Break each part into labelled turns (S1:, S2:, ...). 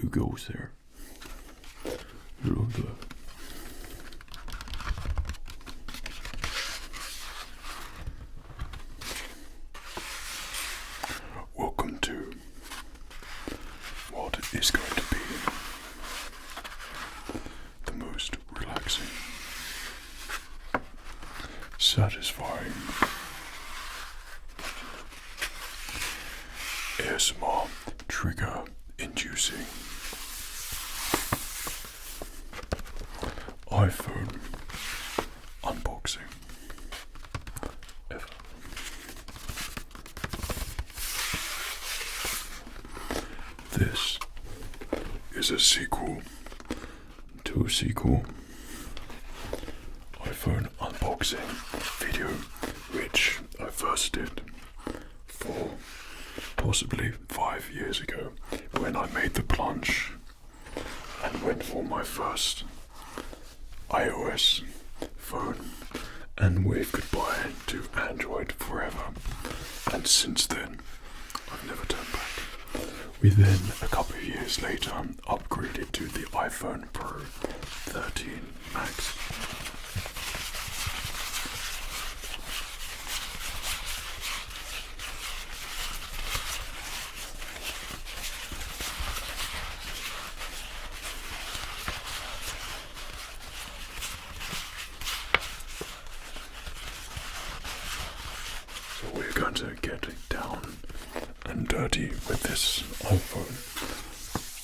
S1: Who goes there? Look there. Welcome to what is going to be the most relaxing, satisfying ASMR trigger inducing iPhone unboxing ever. This is a sequel to a sequel iPhone unboxing video which I first did for possibly 5 years ago when I made the plunge and went for my first iOS phone and waved goodbye to Android forever, and since then I've never turned back. We then, a couple of years later, upgraded to the iPhone Pro 13 Max. So we're going to get down and dirty with this iPhone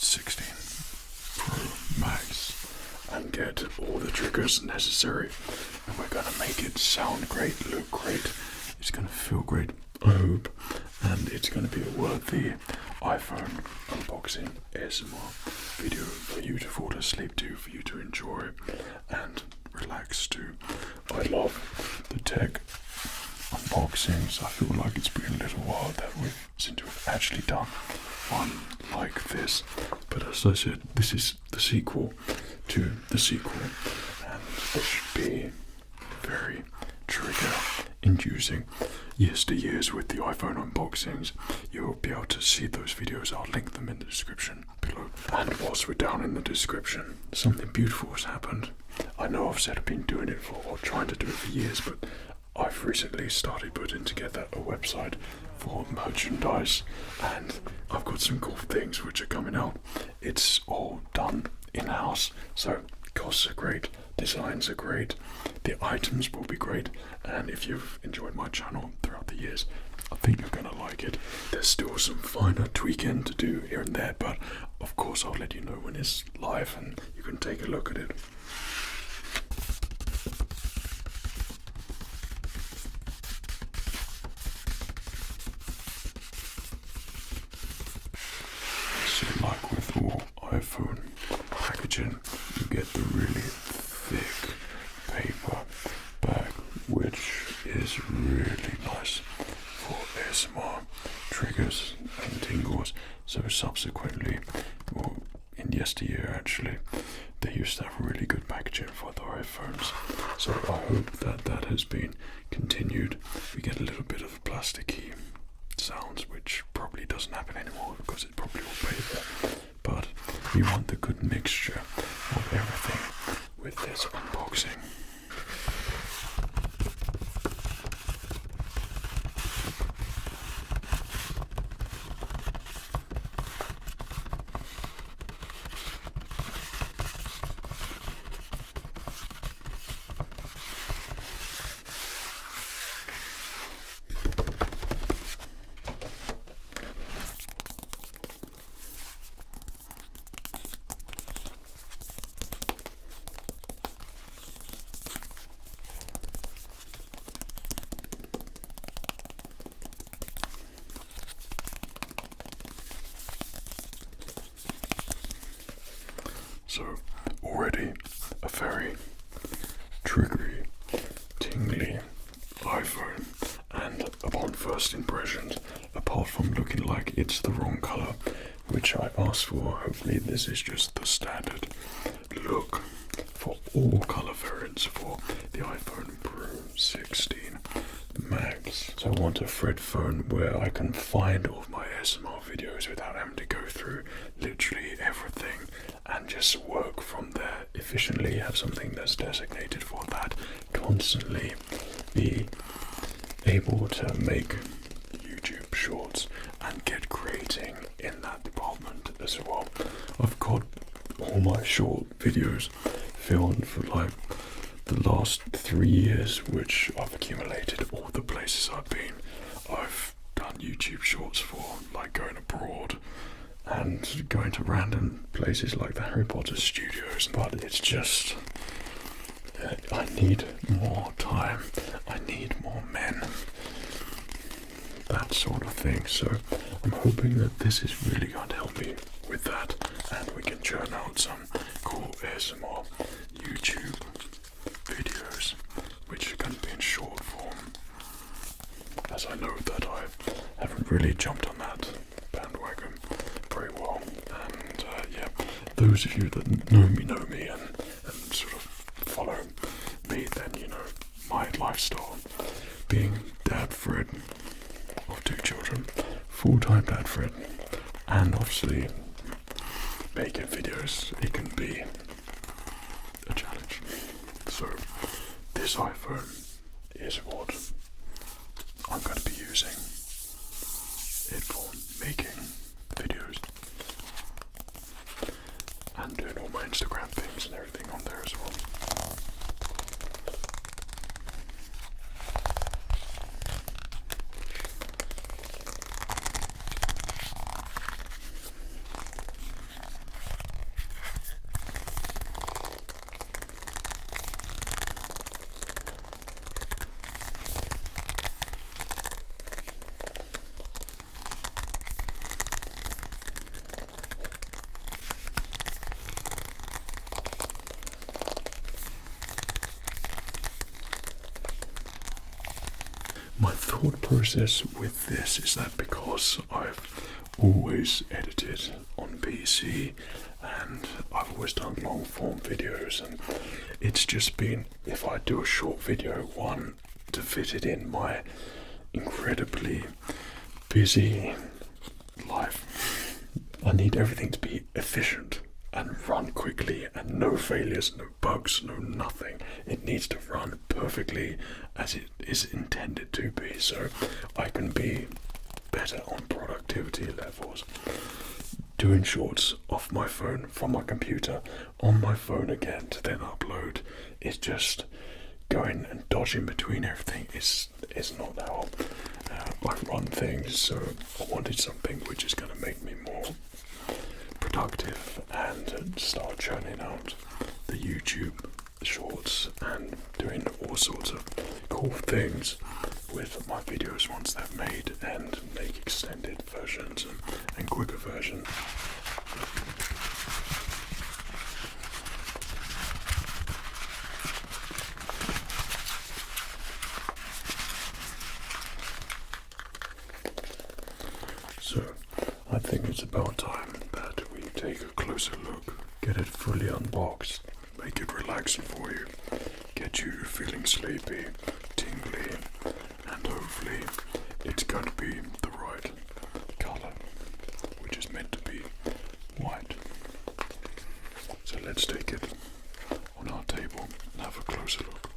S1: 16 Pro Max and get all the triggers necessary, and we're going to make it sound great, look great, it's going to feel great, I hope, and it's going to be a worthy iPhone unboxing ASMR video for you to fall asleep to, for you to enjoy and relax to. I love the tech unboxings. I feel like it's been a little while that since we've actually done one like this, but as I said, this is the sequel to the sequel, and it should be very trigger inducing. Yesteryears with the iPhone unboxings, you'll be able to see those videos. I'll link them in the description below. And whilst we're down in the description, something beautiful has happened. I know I've said I've been doing it for, or trying to do it for years, but I've recently started putting together a website for merchandise, and I've got some cool things which are coming out. It's all done in-house, so costs are great, designs are great, the items will be great, and if you've enjoyed my channel throughout the years, I think you're going to like it. There's still some finer tweaking to do here and there, but of course I'll let you know when it's live and you can take a look at it. So like with all iPhone packaging, you get the really thick paper bag, which is really nice for ASMR triggers and tingles. So subsequently, well, in yesteryear actually, they used to have really good packaging for the iPhones. So I hope that that has been continued. We get a little bit of plasticky sounds, which probably doesn't happen anymore because it's probably all paper, but we want the good mixture of everything with this unboxing. So already a very triggery, tingly iPhone, and upon first impressions, apart from looking like it's the wrong color, which I asked for, hopefully this is just the standard look for all color variants for the iPhone Pro 16 Max. So I want a Fred phone where I can find all of my ASMR videos without having to go through literally everything and just work from there efficiently, have something that's designated for that, constantly be able to make YouTube shorts and get creating in that department as well. I've got all my short videos filmed for like the last 3 years, which I've accumulated all the places I've been. I've done YouTube shorts for like going abroad and going to random places like the Harry Potter studios, but it's just I need more time, I need more men, that sort of thing. So I'm hoping that this is really going to help me with that, and we can churn out some cool ASMR YouTube videos which are going to be in short form, as I know that I haven't really jumped on that bandwagon very well. And yeah, those of you that know me and sort of follow me, then you know my lifestyle, being Dad Fred of 2 children, full-time Dad Fred, and obviously making videos, it can be a challenge. So this iPhone is what I'm going to be using it for making videos and doing all my Instagram things and everything on there as well. My thought process with this is that because I've always edited on PC and I've always done long form videos, and it's just been, if I do a short video, one, to fit it in my incredibly busy life, I need everything to be efficient and run quickly and no failures, no bugs, no nothing. It needs to run perfectly as it is intended to be, so I can be better on productivity levels. Doing shorts off my phone, from my computer, on my phone again to then upload, is just going and dodging between everything. Is not how I run things, so I wanted something which is going to make me more productive and start churning out the YouTube shorts and doing all sorts of cool things with my videos once they're made, and make extended versions and quicker versions. So I think it's about time that we take a closer look, get it fully unboxed, make it relaxing for you, get you feeling sleepy, tingly, and hopefully it's going to be the right color, which is meant to be white. So let's take it on our table and have a closer look.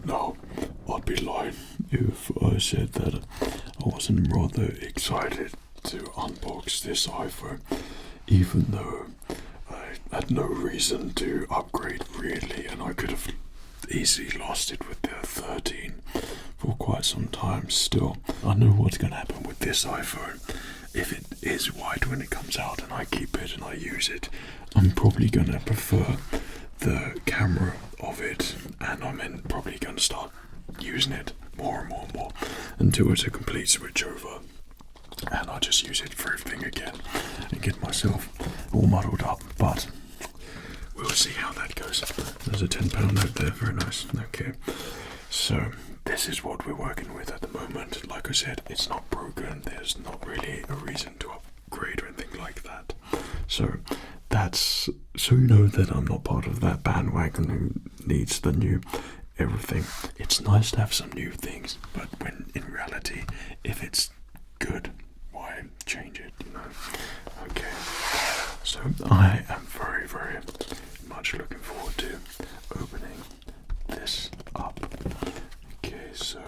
S1: No, I'd be lying if I said that I wasn't rather excited to unbox this iPhone, even though I had no reason to upgrade really, and I could have easily lost it with the 13 for quite some time. Still, I know what's going to happen with this iPhone. If it is white when it comes out and I keep it and I use it, I'm probably going to prefer the camera of it, and I'm probably going to start using it more and more and more until it's a complete switch over and I just use it for everything again and get myself all muddled up. But we'll see how that goes. There's a £10 note there, very nice. Okay, so this is what we're working with at the moment. Like I said, it's not broken, there's not really a reason to upgrade or anything like that. So that's so you know that I'm not part of that bandwagon who needs the new everything. It's nice to have some new things, but when in reality, if it's good, why change it, you know? Okay, so I am very, very much looking forward to opening this up. Okay, so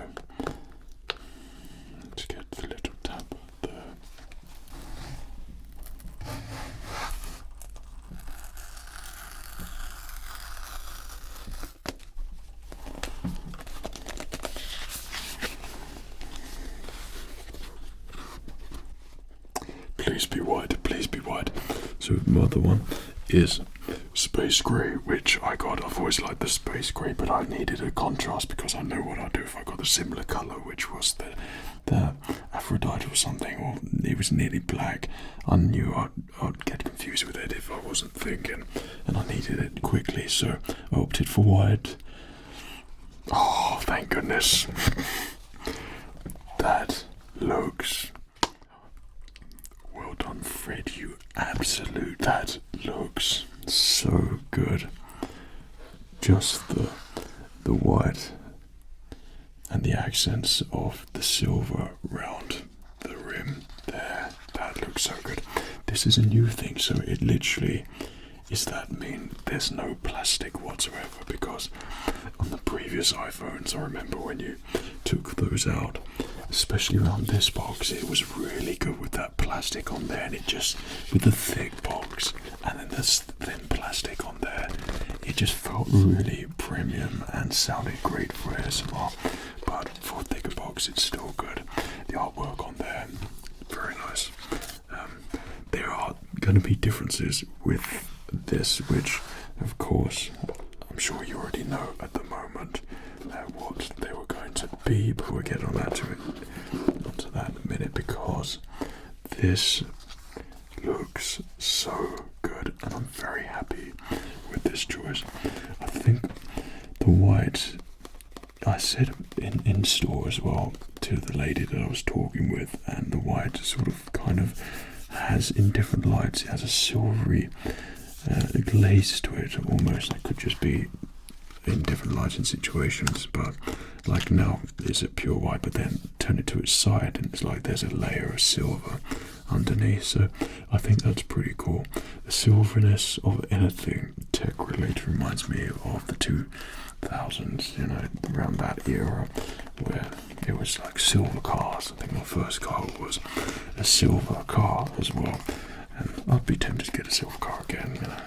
S1: let's get the little tab there. Please be white, please be white. So the other one is space grey, which I got. I've always liked the space grey, but I needed a contrast because I know what I'd do if I got a similar colour, which was the Aphrodite or something, or it was nearly black. I knew I'd get confused with it if I wasn't thinking, and I needed it quickly, so I opted for white. Oh, thank goodness. That looks... Well done, Fred, you absolute... That looks so good. Just the white and the accents of the silver round the rim there. That looks so good. This is a new thing, so it literally... Does that mean there's no plastic whatsoever? Because on the previous iPhones, I remember when you took those out, especially around this box, it was really good with that plastic on there, and it just, with the thick box and then this thin plastic on there, it just felt really premium and sounded great for ASMR. But for a thicker box, it's still good. The artwork on there, very nice. There are going to be differences with this, which of course I'm sure you already know at the moment what they were going to be, but we'll get on that onto that in a minute, because this looks so good and I'm very happy with this choice. I think the white, I said in store as well to the lady that I was talking with, and the white sort of kind of has, in different lights, it has a silvery glaze to it almost. It could just be in different lights and situations, but like now it's a pure white, but then turn it to its side and it's like there's a layer of silver underneath. So I think that's pretty cool. The silveriness of anything tech related reminds me of the 2000s, you know, around that era where it was like silver cars. I think my first car was a silver car as well, and I'd be tempted to get a silver car again, you know.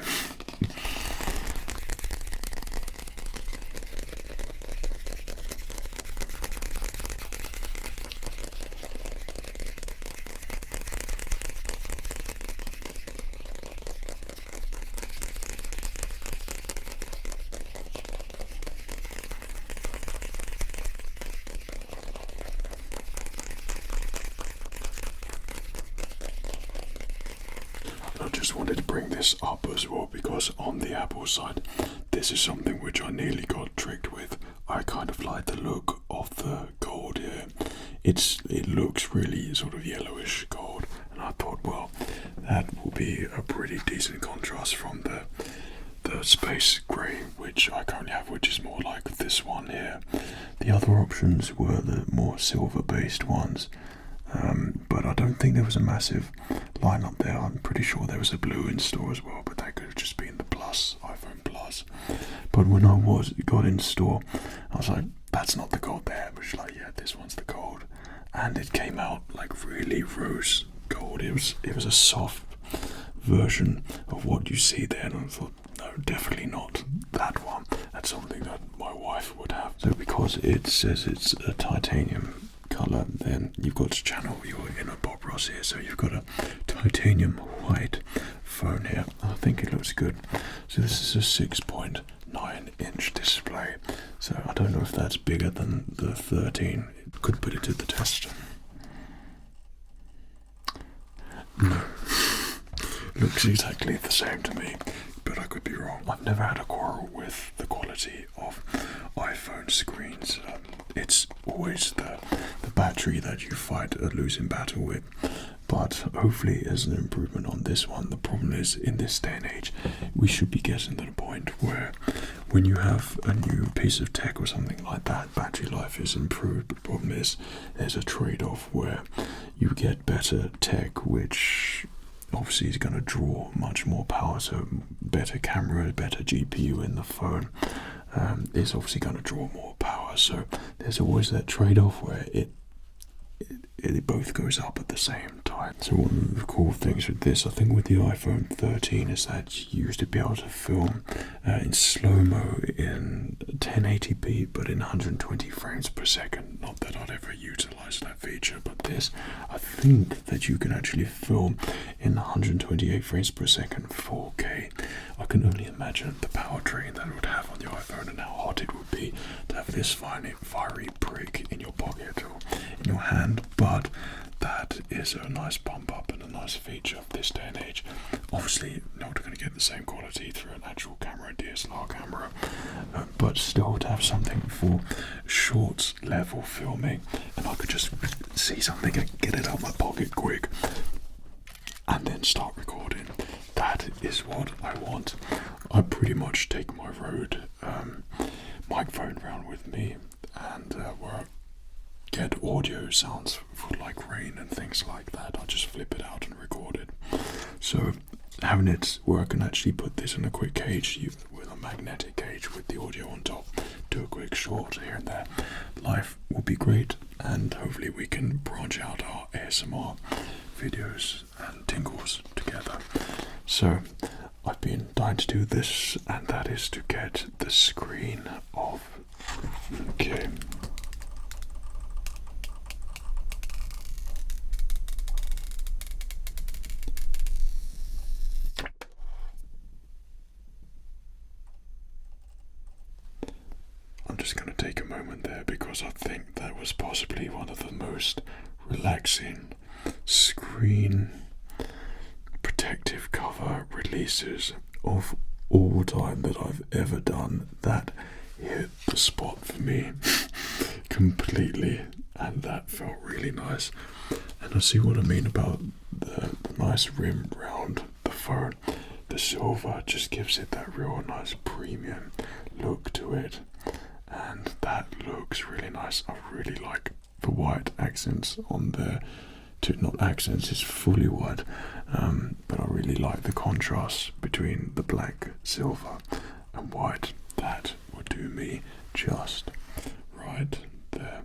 S1: I just wanted to bring this up as well, because on the Apple side, this is something which I nearly got tricked with. I kind of like the look of the gold here. It looks really sort of yellowish gold, and I thought, well, that will be a pretty decent contrast from the space grey, which I currently have, which is more like this one here. The other options were the more silver-based ones. But I don't think there was a massive lineup there. I'm pretty sure there was a blue in store as well, but that could have just been the Plus, iPhone Plus. But when I got in store, I was like, that's not the gold there. But she's like, yeah, this one's the gold. And it came out like really rose gold. It was a soft version of what you see there, and I thought, no, definitely not that one. That's something that my wife would have. So because it says it's a titanium colour, then you've got to channel your inner Bob Ross here, so you've got a titanium white phone here. I think it looks good. So this is a 6.9-inch display, so I don't know if that's bigger than the 13. It could put it to the test. No, looks exactly the same to me, but I could be wrong. I've never had a quarrel with the quality of iPhone screens. It's always the battery that you fight a losing battle with. but hopefully as an improvement on this one. The problem is, in this day and age, we should be getting to the point where when you have a new piece of tech or something like that, battery life is improved. The problem is there's a trade-off where you get better tech, which obviously is going to draw much more power, so better camera, better GPU in the phone is obviously going to draw more power. So there's always that trade-off where it both goes up at the same time. So one of the cool things with this, I think with the iPhone 13, is that you used to be able to film in slow-mo in 1080p, but in 120 frames per second. Not that I'd ever utilize that feature, but this, I think that you can actually film in 128 frames per second 4K. I can only imagine the power drain that it would have on the iPhone and how hot it would be to have this fiery brick in your pocket or in your hand, but that is a nice bump up and a nice feature of this day and age. Obviously not going to get the same quality through an actual camera, DSLR camera, but still to have something for short level filming, and I could just see something and get it out of my pocket quick and then start recording. That is what I want. I pretty much take my Rode microphone around with me, and where I get audio sounds for like rain and things like that, I just flip it out and record it. So having it where I can actually put this in a quick cage with a magnetic cage with the audio on top, do a quick short here and there, life will be great, and hopefully we can branch out our ASMR videos and tingles together. So I've been dying to do this, and that is to get the screen off. Okay. I'm just going to take a moment there because I think that was possibly one of the most relaxing screen protective cover releases of all time that I've ever done. That hit the spot for me completely, and that felt really nice. And I see what I mean about the nice rim round the phone. The silver just gives it that real nice premium look to it, and that looks really nice. I really like the white accents on there. Not accents, it's fully white, but I really like the contrast between the black, silver and white. That would do me just right there.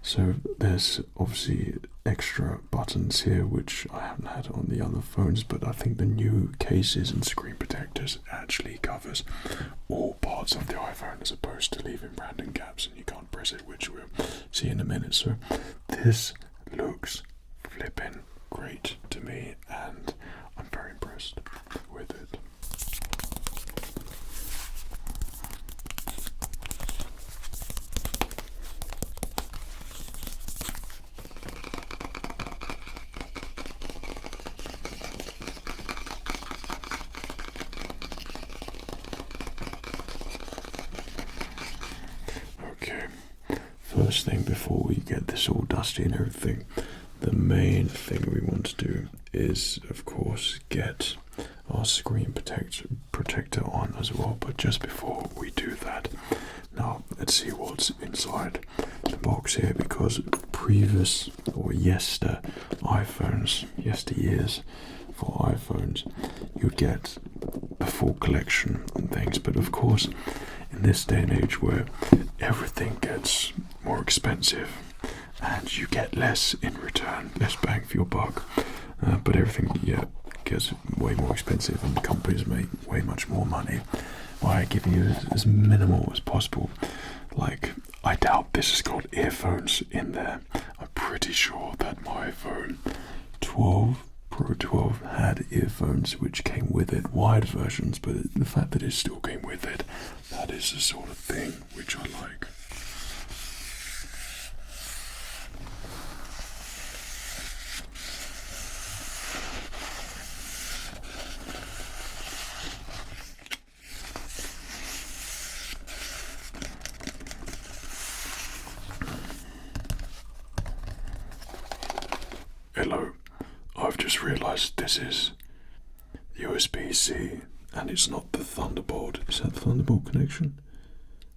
S1: So there's obviously extra buttons here which I haven't had on the other phones, but I think the new cases and screen protectors actually covers all parts of the iPhone as opposed to leaving random gaps and you can't press it, which we'll see in a minute. So this looks flipping great to me, and I'm very impressed with it. Okay, first thing before we get this all dusty and everything, the main thing we want to do is, of course, get our screen protector on as well. But just before we do that, now let's see what's inside the box here, because previous or yesteryears for iPhones, you'd get a full collection and things. But of course, in this day and age where everything gets more expensive, and you get less in return, less bang for your buck, but everything gets way more expensive and the companies make way much more money by giving you as minimal as possible. Like, I doubt this has got earphones in there. I'm pretty sure that my iPhone 12 Pro 12 had earphones which came with it, wired versions, but the fact that it still came with it, that is the sort of thing which I like. Hello, I've just realised this is USB-C and it's not the Thunderbolt. Is that the Thunderbolt connection?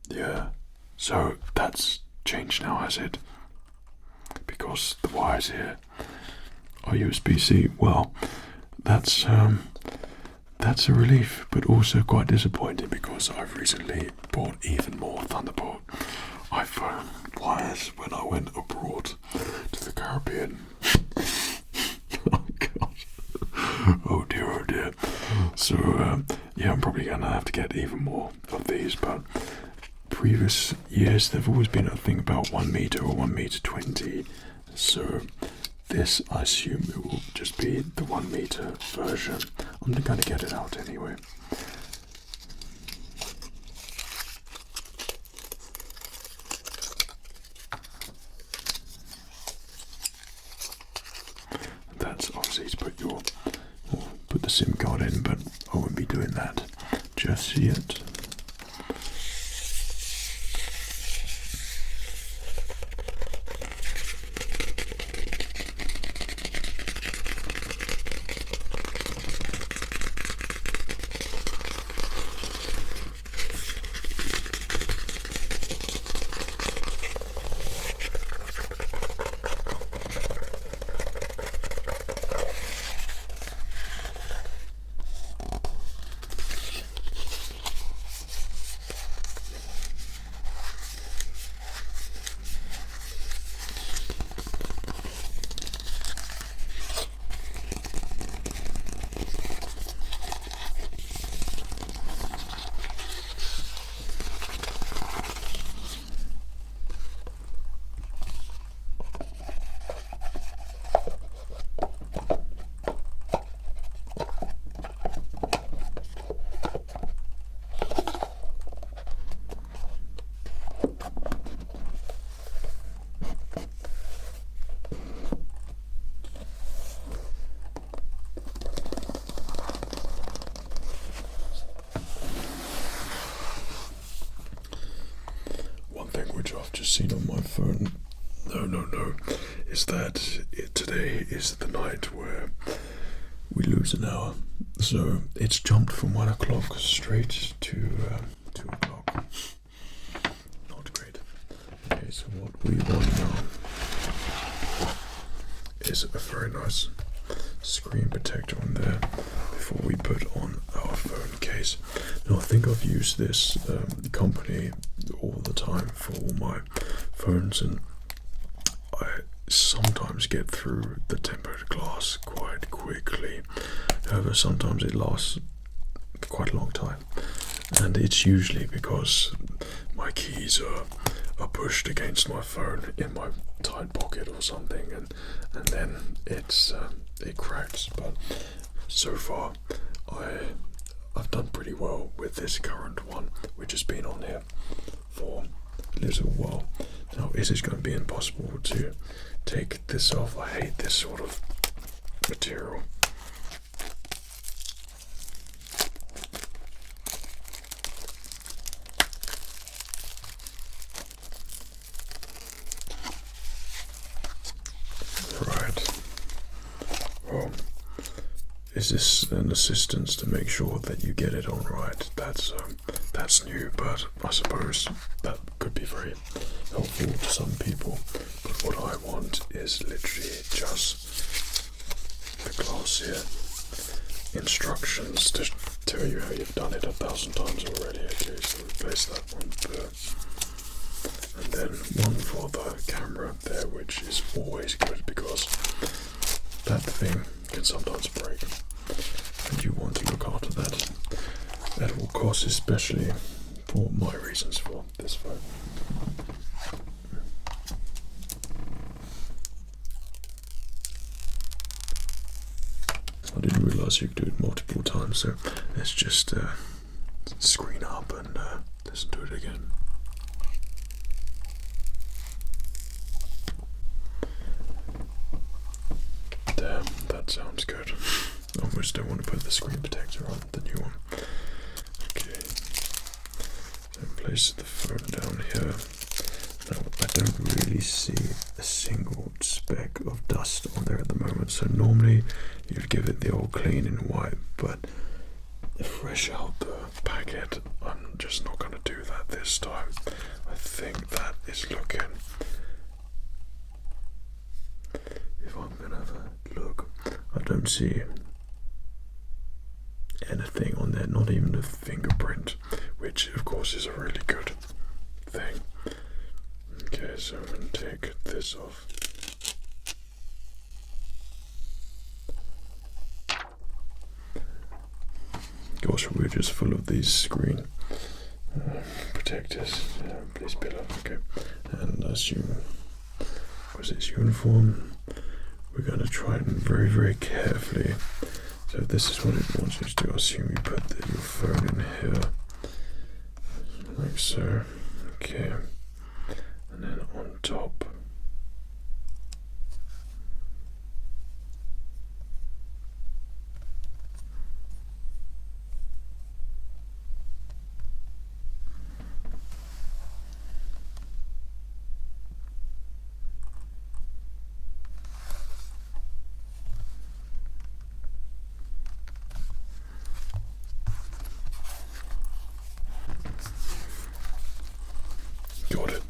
S1: Yeah. So that's changed now, has it? Because the wires here are USB-C. Well, that's a relief, but also quite disappointing because I've recently bought even more Thunderbolt iPhone wires when I went abroad to the Caribbean. Oh gosh. Oh dear, oh dear. So yeah, I'm probably gonna have to get even more of these, but previous years they've always been a thing about 1 meter or 1 meter 20. So this, I assume it will just be the 1 meter version. I'm gonna get it out anyway. That's obviously to put the SIM card in, but I won't be doing that just yet. Which I've just seen on my phone, no, is that today is the night where we lose an hour. So it's jumped from 1 o'clock straight to 2 o'clock. Not great. Okay, so what we want now is a very nice screen protector on there before we put on our phone case. Now I think I've used this company all the time for all my phones, and I sometimes get through the tempered glass quite quickly. However, sometimes it lasts quite a long time, and it's usually because my keys are pushed against my phone in my tight pocket or something, and then it cracks. But so far I've done pretty well with this current one, which has been on here for a little while. Now, is it going to be impossible to take this off? I hate this sort of material. Right. Well, is this an assistance to make sure that you get it on right? That's new, but I suppose that could be very helpful to some people. But what I want is literally just the glass here. Instructions to tell you how you've done it 1,000 times already. Okay, so replace that one there. And then one for the camera there, which is always good because that thing can sometimes break, and you want to look after that at all costs, especially for my reasons for this phone. I didn't realise you could do it multiple times, so let's just screen up and listen to it again. Damn, that sounds good. I almost don't want to put the screen protector on, the new one. Okay. So place the phone down here. Now, I don't really see a single speck of dust on there at the moment. So normally you'd give it the old clean and wipe, but fresh out the packet, I'm just not going to do that this time. I think that is looking, if I'm going to have a look, I don't see anything on there, not even a fingerprint, which of course is a really good thing. Okay, so I'm going to take this off. Gosh, we're just full of these screen protectors. Please pillow. Okay, and assume was its uniform. We're going to try it very, very carefully. So this is what it wants you to do. I assume you put your phone in here, like so. Okay, and then on top. Got it.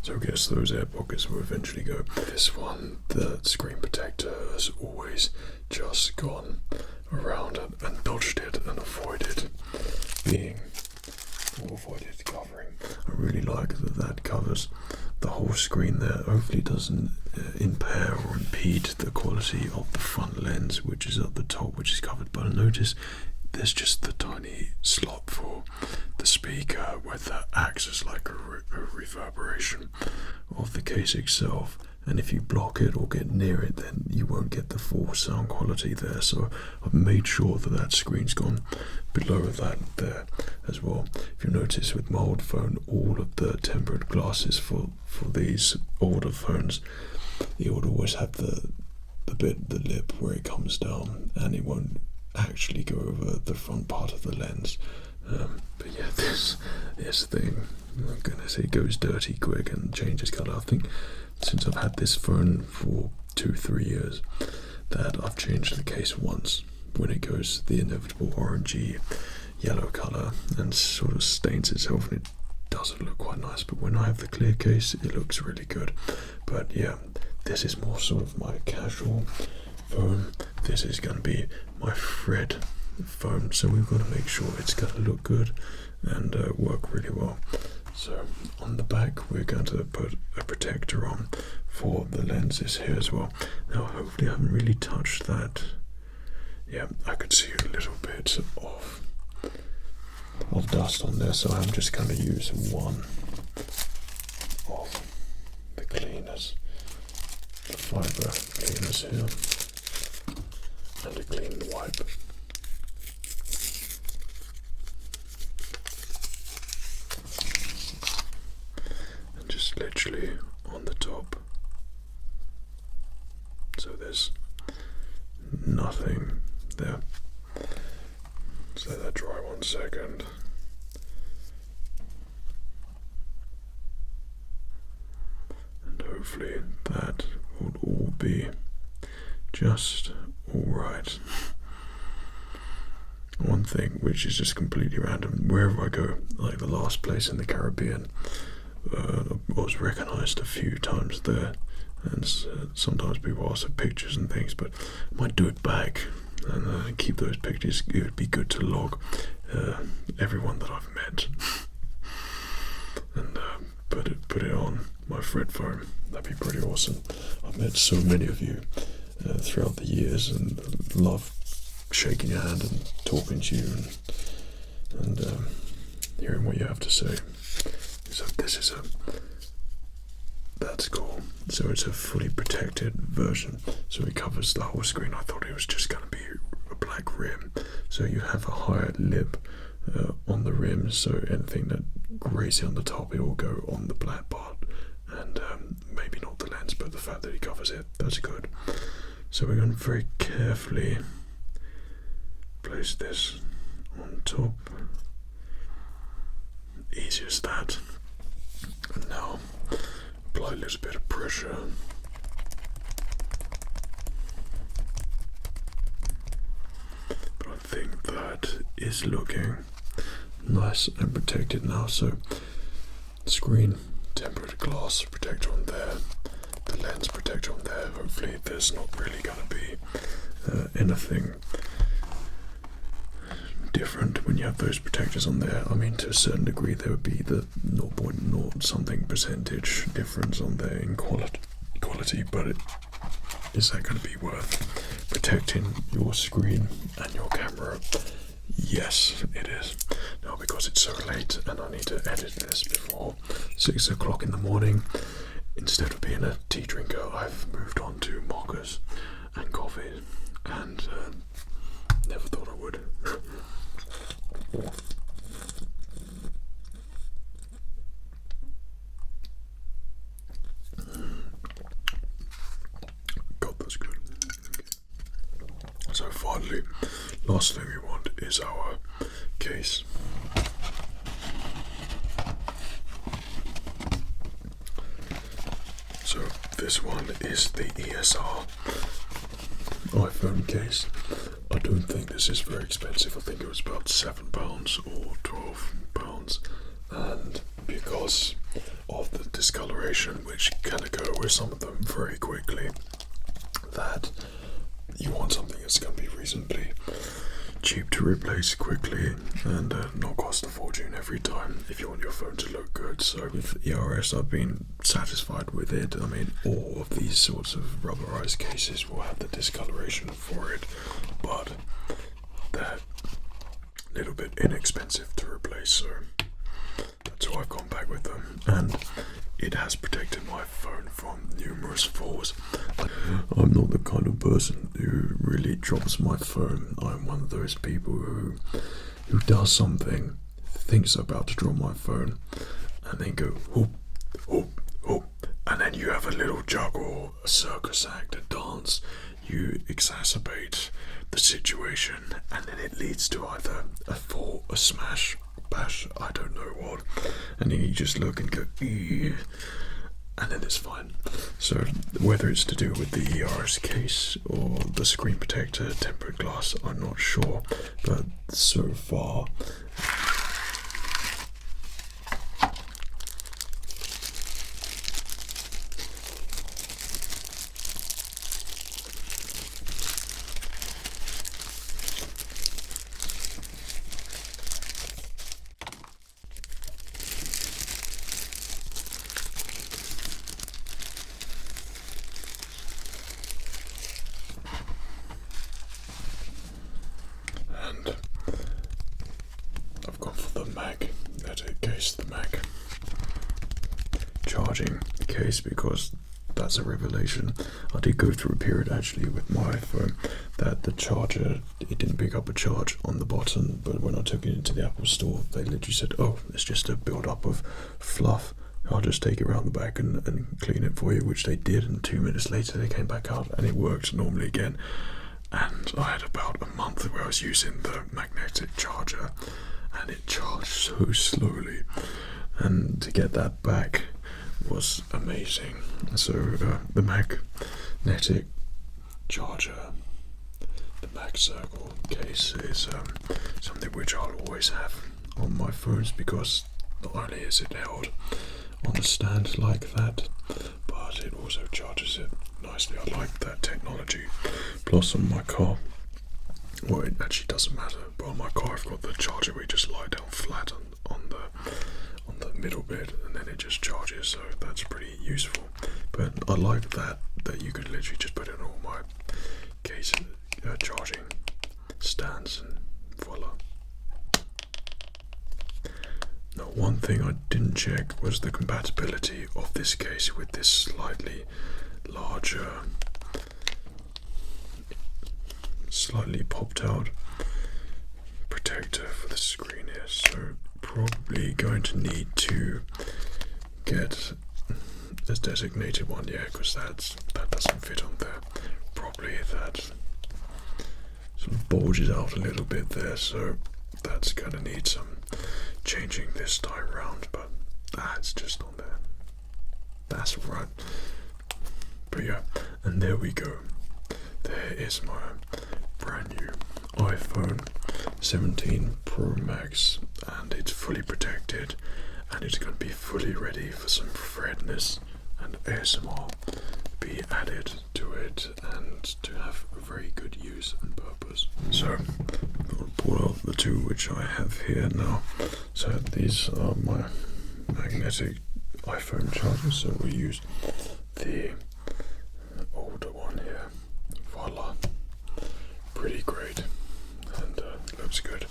S1: So I guess those air pockets will eventually go. This one, the screen protector, has always just gone around and dodged it and avoided covering. I really like that covers the whole screen there. Hopefully doesn't impair or impede the quality of the front lens, which is at the top, which is covered. But notice there's just the tiny slot for the speaker, where that acts as like a reverberation of the case itself. And if you block it or get near it, then you won't get the full sound quality there. So I've made sure that that screen's gone below that there as well. If you notice with my old phone, all of the tempered glasses for these older phones, you would always have the lip where it comes down, and it won't actually go over the front part of the lens. But yeah, this thing, I'm gonna say, goes dirty quick and changes colour. I think since I've had this phone for 2-3 years, that I've changed the case once when it goes the inevitable orangey yellow colour and sort of stains itself, and it doesn't look quite nice. But when I have the clear case, it looks really good. But yeah, this is more sort of my casual phone. This is going to be my Fred phone, so we've got to make sure it's going to look good and work really well. So on the back, we're going to put a protector on for the lenses here as well. Now hopefully I haven't really touched that. Yeah, I could see a little bit of dust on there, so I'm just going to use one of the cleaners, the fibre cleaners here, and a clean wipe. And just literally on the top, so there's nothing there. Just let that dry 1 second. And hopefully that will all be just alright. One thing which is just completely random, wherever I go, like the last place in the Caribbean, I was recognised a few times there, and sometimes people ask for pictures and things, but I might do it back and keep those pictures. It would be good to log everyone that I've met and put it on my Fred phone. That'd be pretty awesome. I've met so many of you throughout the years and love shaking your hand and talking to you and and hearing what you have to say. So this is that's cool. So it's a fully protected version. So it covers the whole screen. I thought it was just going to be a black rim. So you have a higher lip on the rim. So anything that grazes on the top, it will go on the black part. And maybe not the lens, but the fact that it covers it, that's good. So we're going to very carefully place this on top. Easy as that. And now apply a little bit of pressure. But I think that is looking nice and protected now. So screen tempered glass protector on there, the lens protector on there. Hopefully there's not really going to be anything different when you have those protectors on there. I mean, to a certain degree there would be the 0.0 something percentage difference on there in quality, but is that going to be worth protecting your screen and your camera? Yes, it is. Now, because it's so late and I need to edit this before 6 o'clock in the morning, instead of being a tea drinker, I've moved on to mochas and coffee, and never thought I would. God, that's good. So finally, last thing we want is our case. So this one is the ESR iPhone case. I don't think this is very expensive. I think it was about £7 or £12, and because of the discoloration, which can occur with some of them very quickly, that you want something that's going to be reasonably cheap to replace quickly and not cost a fortune every time if you want your phone to look good. So with ERS, I've been satisfied with it. I mean, all of these sorts of rubberized cases will have the discoloration for it, but they're a little bit inexpensive to replace, so that's why I've gone back with them. And it has protected my phone from numerous falls. I'm not the kind of person who really drops my phone. I'm one of those people who does something, thinks about to drop my phone, and then go whoop, whoop, whoop, and then you have a little juggle, a circus act, a dance. You exacerbate the situation, and then it leads to either a fall, a smash, bash, I don't know what, and then you just look and go, eee, and then it's fine. So whether it's to do with the ERS case or the screen protector, tempered glass, I'm not sure, but so far I've gone for the magnetic case, the mag charging case, because that's a revelation. I did go through a period actually with my iPhone that the charger, it didn't pick up a charge on the bottom, but when I took it into the Apple store, they literally said, oh, it's just a build up of fluff, I'll just take it around the back and clean it for you, which they did, and 2 minutes later they came back out and it worked normally again. And I had about a month where I was using the magnetic charger and it charged so slowly, and to get that back was amazing. So the magnetic charger, the Mag Circle case, is something which I'll always have on my phones, because not only is it held on a stand like that, but it also charges it nicely. I like that technology. Plus on my car, well, it actually doesn't matter, but on my car I've got the charger where you just lie down flat on the middle bit and then it just charges, so that's pretty useful. But I like that you could literally just put it on all my case charging stands and voila. Now, one thing I didn't check was the compatibility of this case with this slightly larger, slightly popped out protector for the screen here. So probably going to need to get a designated one, yeah, because that doesn't fit on there. Probably that sort of bulges out a little bit there, so that's going to need some changing this time round, but that's just on there. That's right. But yeah, and there we go. There is my brand new iPhone 17 Pro Max, and it's fully protected, and it's going to be fully ready for some Fredness and ASMR be added to it, and to have a very good use and purpose. So I'll pull out the two which I have here now. So these are my magnetic iPhone chargers, so we use the older one here. Voila, pretty great, and looks good,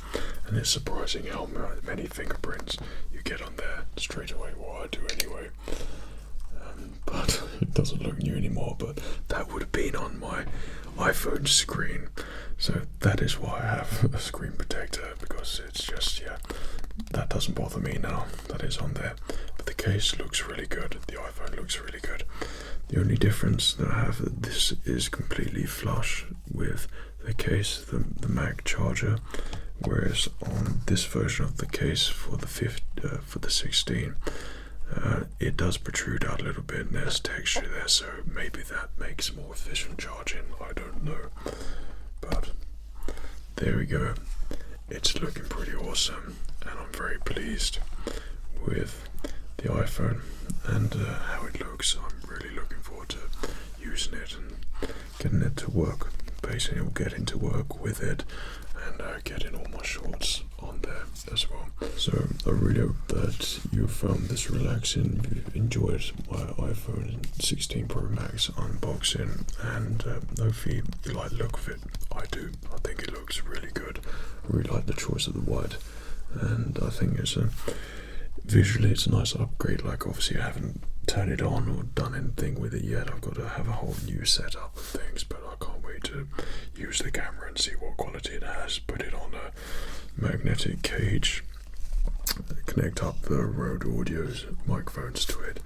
S1: and it's surprising how many fingerprints you get on there straight away. Well, I do anyway, but it doesn't look new anymore, but that would have been on my iPhone screen, so that is why I have a screen protector, because it's just, yeah, that doesn't bother me now that it's on there. But the case looks really good, the iPhone looks really good. The only difference that I have, that this is completely flush with the case, the Mac charger, whereas on this version of the case for the 16, it does protrude out a little bit, and there's texture there, so maybe that makes more efficient charging, I don't know. But there we go, it's looking pretty awesome, and I'm very pleased with the iPhone and how it looks. I'm really looking forward to using it and getting it to work. Basically, I'll get into work with it and getting all my shorts on there as well. So I really hope that you found this relaxing, you've enjoyed my iPhone 16 Pro Max unboxing, and hopefully you like the look of it. I do. I think it looks really good. I really like the choice of the white, and I think it's visually it's a nice upgrade. Like, obviously I haven't turned it on or done anything with it yet. I've got to have a whole new setup of things, but I can't wait to use the camera and see what quality it has. Put it on a magnetic cage, connect up the Rode Audio's microphones to it,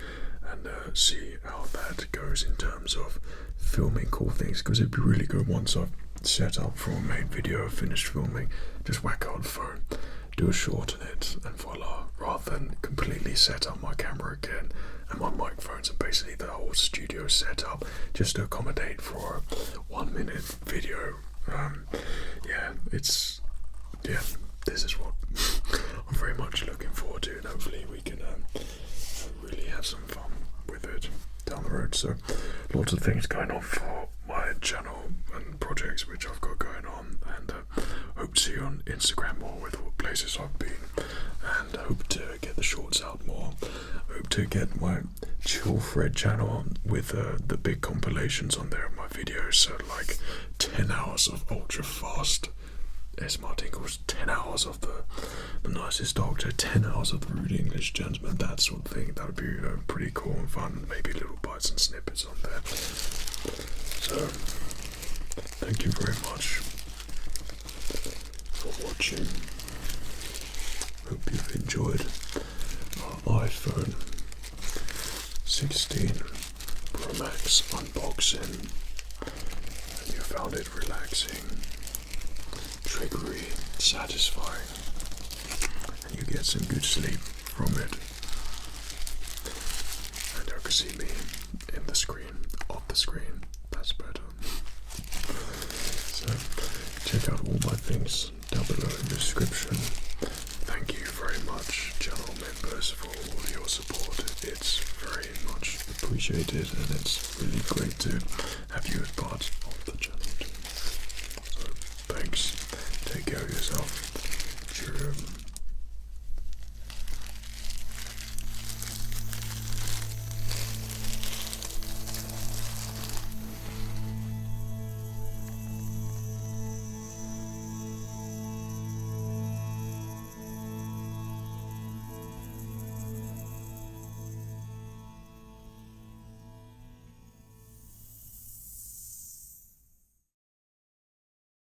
S1: and see how that goes in terms of filming cool things, because it'd be really good once I've set up for a main video, finished filming, just whack out the phone, do a short in it, and voila, rather than completely set up my camera again and my microphones and basically the whole studio setup just to accommodate for a 1 minute video. This is what I'm very much looking forward to, and hopefully we can really have some fun with it down the road. So lots of things going on for my channel and projects which I've got going on, and hope to see you on Instagram more with all the places I've been, and hope to get the shorts out more. Hope to get my Chill Fred channel on with the big compilations on there of my videos, so like 10 hours of ultra fast ASMR tingles, 10 hours of the nicest doctor, 10 hours of the rude English gentleman, that sort of thing. That would be pretty cool and fun. Maybe little bites and snippets on there. So thank you very much for watching. Hope you've enjoyed our iPhone 16 Pro Max unboxing, and you found it relaxing, triggery, satisfying, and you get some good sleep from it. And you can see me in the screen, off the screen, that's better. So check out all my things down below in the description. Thank you very much, channel members, for all your support. It's very much appreciated, and it's really great to have you as part